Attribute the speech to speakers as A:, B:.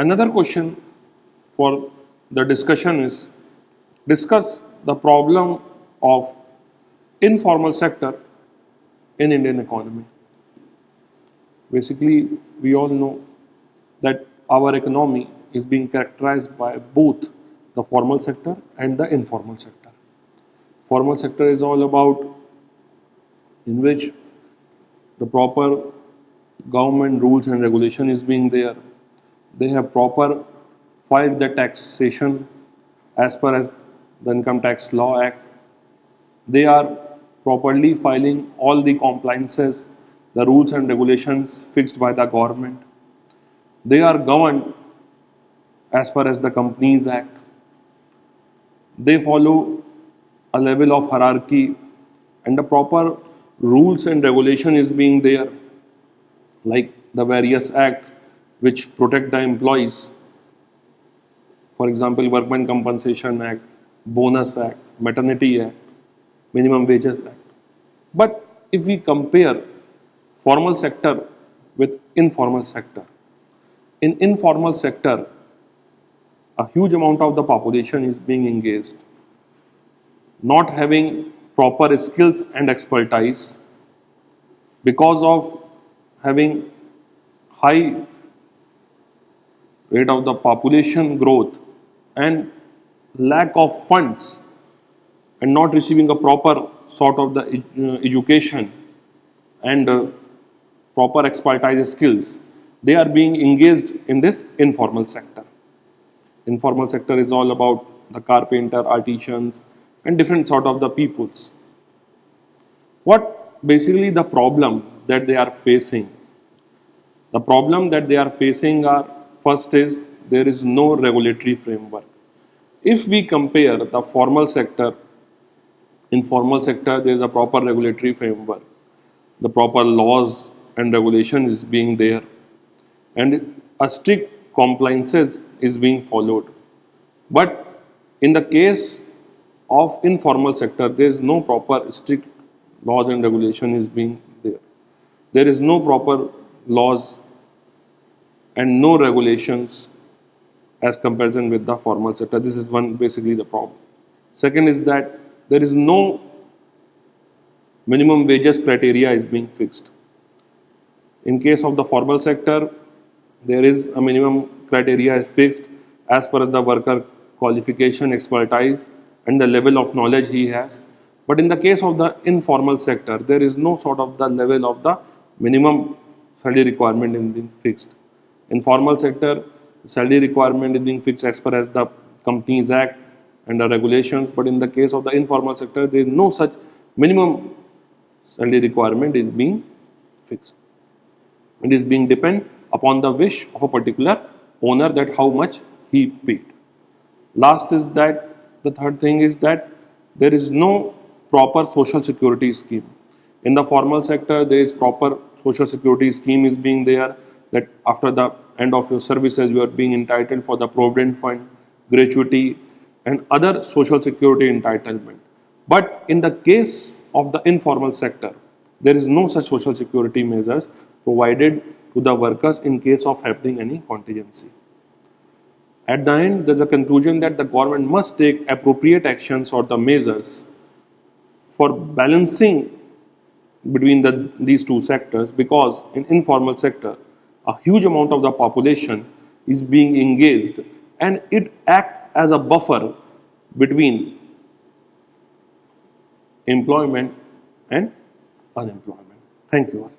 A: Another question for the discussion is discuss the problem of informal sector in Indian economy. Basically, we all know that our economy is being characterized by both the formal sector and the informal sector. Formal sector is all about in which the proper government rules and regulation is being there. They have proper filed the taxation as per as the Income Tax Law Act. They are properly filing all the compliances, the rules and regulations fixed by the government. They are governed as per as the Companies Act. They follow a level of hierarchy and the proper rules and regulation is being there, like the various act which protect the employees. For example, Workmen Compensation Act, Bonus Act, Maternity Act, Minimum Wages Act. But if we compare formal sector with informal sector, in informal sector, a huge amount of the population is being engaged, not having proper skills and expertise because of having high rate of the population growth and lack of funds and not receiving a proper sort of the education and proper expertise skills, they are being engaged in this informal sector. Informal sector is all about the carpenter, artisans and different sort of the peoples. What basically the problem that they are facing? The problem that they are facing are, first is there is no regulatory framework. If we compare the formal sector, in formal sector there is a proper regulatory framework. The proper laws and regulation is being there and a strict compliances is being followed. But in the case of informal sector, there is no proper strict laws and regulation is being there. There is no proper laws and no regulations as comparison with the formal sector. This is one basically the problem. Second is that there is no minimum wages criteria is being fixed. In case of the formal sector, there is a minimum criteria is fixed as per the worker qualification, expertise and the level of knowledge he has. But in the case of the informal sector, there is no sort of the level of the minimum salary requirement is being fixed. In formal sector, salary requirement is being fixed as per as the Companies Act and the regulations. But in the case of the informal sector, there is no such minimum salary requirement is being fixed. It is being depend upon the wish of a particular owner that how much he paid. Last is that the third thing is that there is no proper social security scheme. In the formal sector, there is proper social security scheme is being there that after the end of your services, you are being entitled for the provident fund, gratuity and other social security entitlement. But in the case of the informal sector, there is no such social security measures provided to the workers in case of happening any contingency. At the end, there is a conclusion that the government must take appropriate actions or the measures for balancing between these two sectors, because in informal sector, a huge amount of the population is being engaged and it acts as a buffer between employment and unemployment. Thank you all.